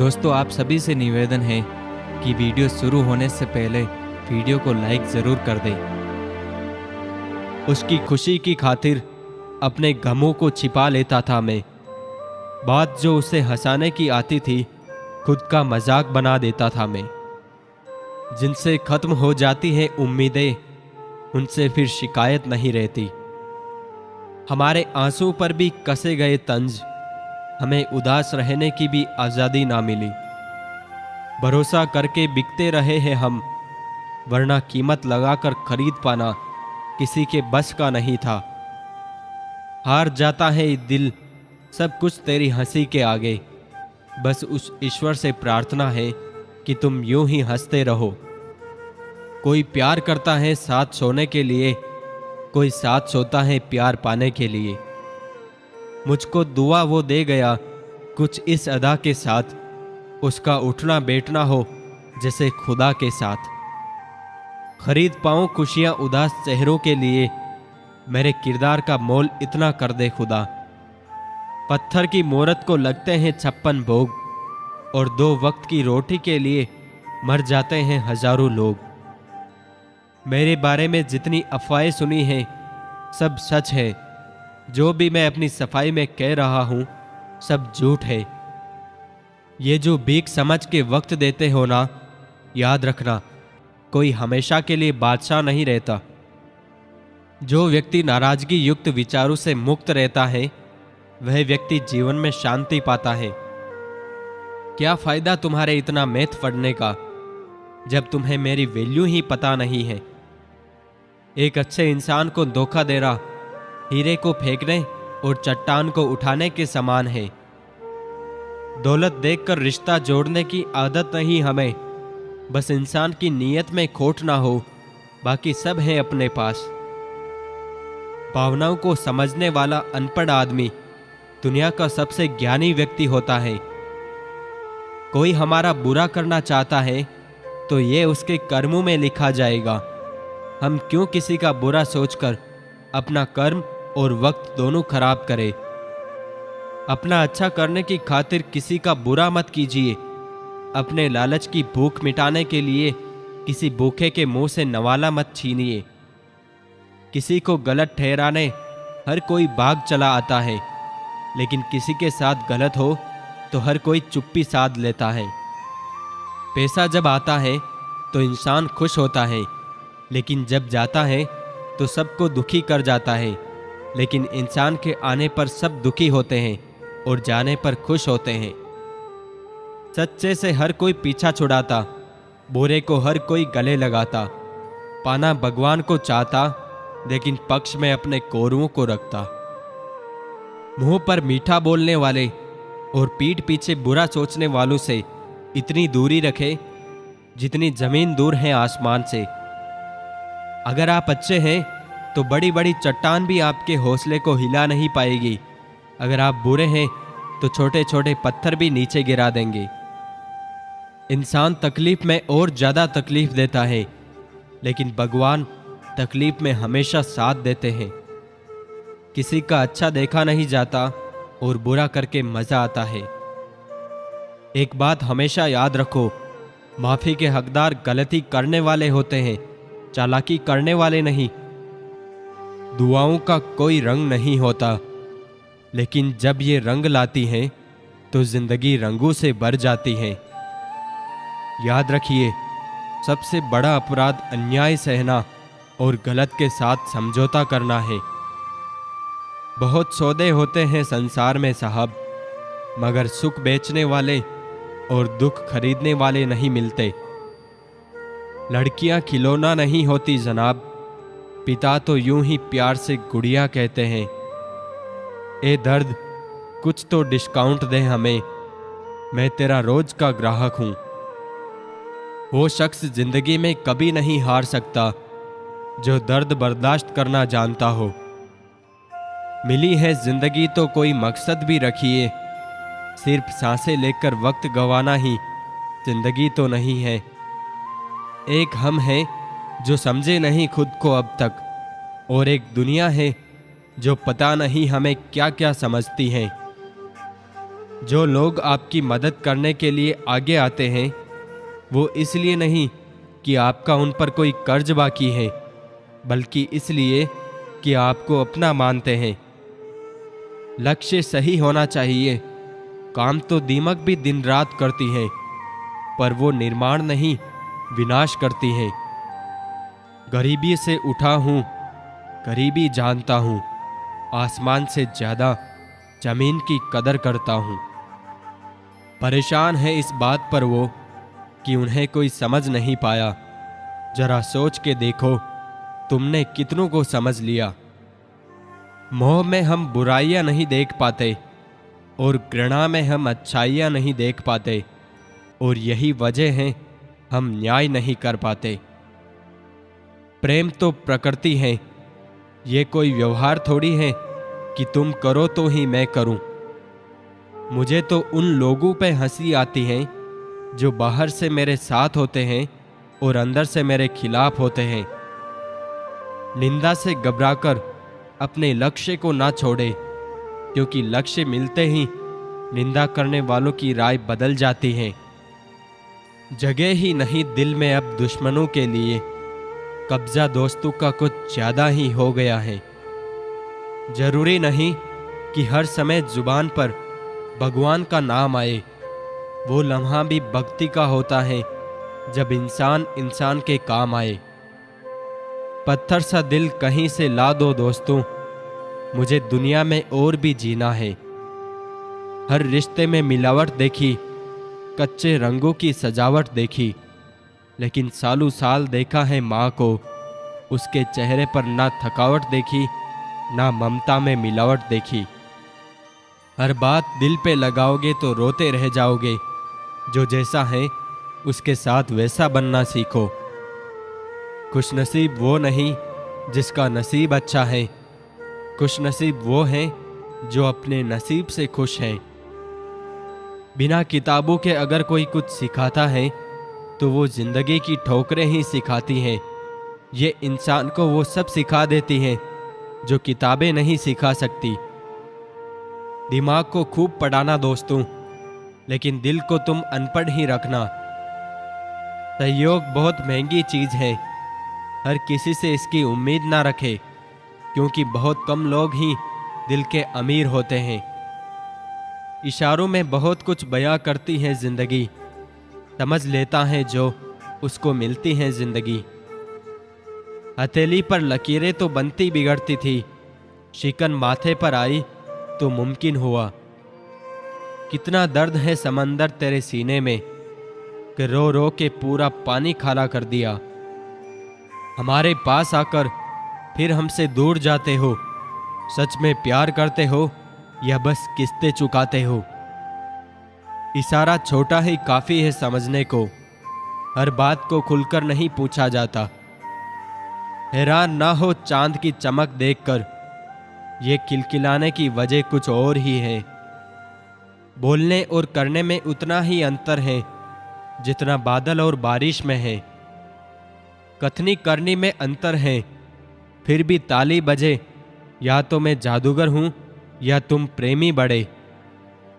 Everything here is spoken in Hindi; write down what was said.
दोस्तों, आप सभी से निवेदन है कि वीडियो शुरू होने से पहले वीडियो को लाइक ज़रूर कर दें। उसकी खुशी की खातिर अपने गमों को छिपा लेता था मैं। बात जो उसे हंसाने की आती थी, खुद का मजाक बना देता था मैं। जिनसे खत्म हो जाती हैं उम्मीदें, उनसे फिर शिकायत नहीं रहती। हमारे आंसू पर भी कसे गए तंज, हमें उदास रहने की भी आज़ादी ना मिली। भरोसा करके बिकते रहे हैं हम, वरना कीमत लगाकर खरीद पाना किसी के बस का नहीं था। हार जाता है ये दिल, सब कुछ तेरी हंसी के आगे। बस उस ईश्वर से प्रार्थना है कि तुम यूं ही हंसते रहो। कोई प्यार करता है साथ सोने के लिए, कोई साथ सोता है प्यार पाने के लिए। मुझको दुआ वो दे गया कुछ इस अदा के साथ, उसका उठना बैठना हो जैसे खुदा के साथ। खरीद पाऊं खुशियां उदास चेहरों के लिए, मेरे किरदार का मोल इतना कर दे खुदा। पत्थर की मूरत को लगते हैं 56 भोग, और 2 वक्त की रोटी के लिए मर जाते हैं हजारों लोग। मेरे बारे में जितनी अफवाहें सुनी हैं, सब सच है। जो भी मैं अपनी सफाई में कह रहा हूं, सब झूठ है। ये जो भीख समझ के वक्त देते हो ना, याद रखना, कोई हमेशा के लिए बादशाह नहीं रहता। जो व्यक्ति नाराजगी युक्त विचारों से मुक्त रहता है, वह व्यक्ति जीवन में शांति पाता है। क्या फायदा तुम्हारे इतना मैथ पढ़ने का, जब तुम्हें मेरी वैल्यू ही पता नहीं है। एक अच्छे इंसान को धोखा देना हीरे को फेंकने और चट्टान को उठाने के समान है। दौलत देखकर रिश्ता जोड़ने की आदत नहीं हमें, बस इंसान की नीयत में खोट ना हो, बाकी सब है अपने पास। भावनाओं को समझने वाला अनपढ़ आदमी दुनिया का सबसे ज्ञानी व्यक्ति होता है। कोई हमारा बुरा करना चाहता है तो ये उसके कर्मों में लिखा जाएगा। हम क्यों किसी का बुरा सोचकर अपना कर्म और वक्त दोनों खराब करें। अपना अच्छा करने की खातिर किसी का बुरा मत कीजिए। अपने लालच की भूख मिटाने के लिए किसी भूखे के मुंह से नवाला मत छीनिए। किसी को गलत ठहराने हर कोई भाग चला आता है, लेकिन किसी के साथ गलत हो तो हर कोई चुप्पी साध लेता है। पैसा जब आता है तो इंसान खुश होता है, लेकिन जब जाता है तो सबको दुखी कर जाता है। लेकिन इंसान के आने पर सब दुखी होते हैं और जाने पर खुश होते हैं। सच्चे से हर कोई पीछा छुड़ाता, बुरे को हर कोई गले लगाता। पाना भगवान को चाहता, लेकिन पक्ष में अपने कौरवों को रखता। मुंह पर मीठा बोलने वाले और पीठ पीछे बुरा सोचने वालों से इतनी दूरी रखे जितनी जमीन दूर है आसमान से। अगर आप अच्छे हैं तो बड़ी बड़ी चट्टान भी आपके हौसले को हिला नहीं पाएगी। अगर आप बुरे हैं तो छोटे छोटे पत्थर भी नीचे गिरा देंगे। इंसान तकलीफ में और ज्यादा तकलीफ देता है, लेकिन भगवान तकलीफ में हमेशा साथ देते हैं। किसी का अच्छा देखा नहीं जाता और बुरा करके मजा आता है। एक बात हमेशा याद रखो, माफी के हकदार गलती करने वाले होते हैं, चालाकी करने वाले नहीं। दुआओं का कोई रंग नहीं होता, लेकिन जब ये रंग लाती हैं तो जिंदगी रंगों से भर जाती है। याद रखिए, सबसे बड़ा अपराध अन्याय सहना और गलत के साथ समझौता करना है। बहुत सौदे होते हैं संसार में साहब, मगर सुख बेचने वाले और दुख खरीदने वाले नहीं मिलते। लड़कियां खिलौना नहीं होती जनाब, पिता तो यूं ही प्यार से गुड़िया कहते हैं। ए दर्द, कुछ तो डिस्काउंट दे हमें, मैं तेरा रोज का ग्राहक हूं। वो शख्स जिंदगी में कभी नहीं हार सकता जो दर्द बर्दाश्त करना जानता हो। मिली है जिंदगी तो कोई मकसद भी रखिए, सिर्फ सांसें लेकर वक्त गंवाना ही जिंदगी तो नहीं है। एक हम हैं जो समझे नहीं खुद को अब तक, और एक दुनिया है जो पता नहीं हमें क्या क्या समझती है। जो लोग आपकी मदद करने के लिए आगे आते हैं वो इसलिए नहीं कि आपका उन पर कोई कर्ज बाकी है, बल्कि इसलिए कि आपको अपना मानते हैं। लक्ष्य सही होना चाहिए। काम तो दीमक भी दिन रात करती है, पर वो निर्माण नहीं, विनाश करती है। गरीबी से उठा हूं, गरीबी जानता हूं, आसमान से ज्यादा जमीन की कदर करता हूं। परेशान है इस बात पर वो कि उन्हें कोई समझ नहीं पाया। जरा सोच के देखो, तुमने कितनों को समझ लिया। मोह में हम बुराइयां नहीं देख पाते और घृणा में हम अच्छाइयां नहीं देख पाते, और यही वजह है हम न्याय नहीं कर पाते। प्रेम तो प्रकृति है, ये कोई व्यवहार थोड़ी है कि तुम करो तो ही मैं करूं। मुझे तो उन लोगों पे हंसी आती है जो बाहर से मेरे साथ होते हैं और अंदर से मेरे खिलाफ होते हैं। निंदा से घबराकर अपने लक्ष्य को ना छोड़े, क्योंकि लक्ष्य मिलते ही निंदा करने वालों की राय बदल जाती है। जगह ही नहीं दिल में अब दुश्मनों के लिए, कब्जा दोस्तों का कुछ ज्यादा ही हो गया है। जरूरी नहीं कि हर समय जुबान पर भगवान का नाम आए। वो लम्हा भी भक्ति का होता है जब इंसान इंसान के काम आए। पत्थर सा दिल कहीं से ला दो दोस्तों, मुझे दुनिया में और भी जीना है। हर रिश्ते में मिलावट देखी, कच्चे रंगों की सजावट देखी, लेकिन सालों साल देखा है माँ को, उसके चेहरे पर ना थकावट देखी, ना ममता में मिलावट देखी। हर बात दिल पे लगाओगे तो रोते रह जाओगे। जो जैसा है उसके साथ वैसा बनना सीखो। खुशनसीब वो नहीं जिसका नसीब अच्छा है, खुशनसीब वो है जो अपने नसीब से खुश है। बिना किताबों के अगर कोई कुछ सिखाता है तो वो जिंदगी की ठोकरें ही सिखाती हैं। ये इंसान को वो सब सिखा देती हैं जो किताबें नहीं सिखा सकती। दिमाग को खूब पढ़ाना दोस्तों, लेकिन दिल को तुम अनपढ़ ही रखना। सहयोग बहुत महंगी चीज है, हर किसी से इसकी उम्मीद ना रखे, क्योंकि बहुत कम लोग ही दिल के अमीर होते हैं। इशारों में बहुत कुछ बयां करती है जिंदगी, समझ लेता है जो उसको मिलती है जिंदगी। हथेली पर लकीरें तो बनती बिगड़ती थी, शिकन माथे पर आई तो मुमकिन हुआ। कितना दर्द है समंदर तेरे सीने में कि रो रो के पूरा पानी खाला कर दिया। हमारे पास आकर फिर हमसे दूर जाते हो। सच में प्यार करते हो या बस किस्तें चुकाते हो? इशारा छोटा ही काफी है समझने को, हर बात को खुलकर नहीं पूछा जाता। हैरान ना हो चांद की चमक देखकर, ये खिलखिलाने की वजह कुछ और ही है। बोलने और करने में उतना ही अंतर है जितना बादल और बारिश में है। कथनी करनी में अंतर है, फिर भी ताली बजे, या तो मैं जादूगर हूं या तुम प्रेमी बड़े।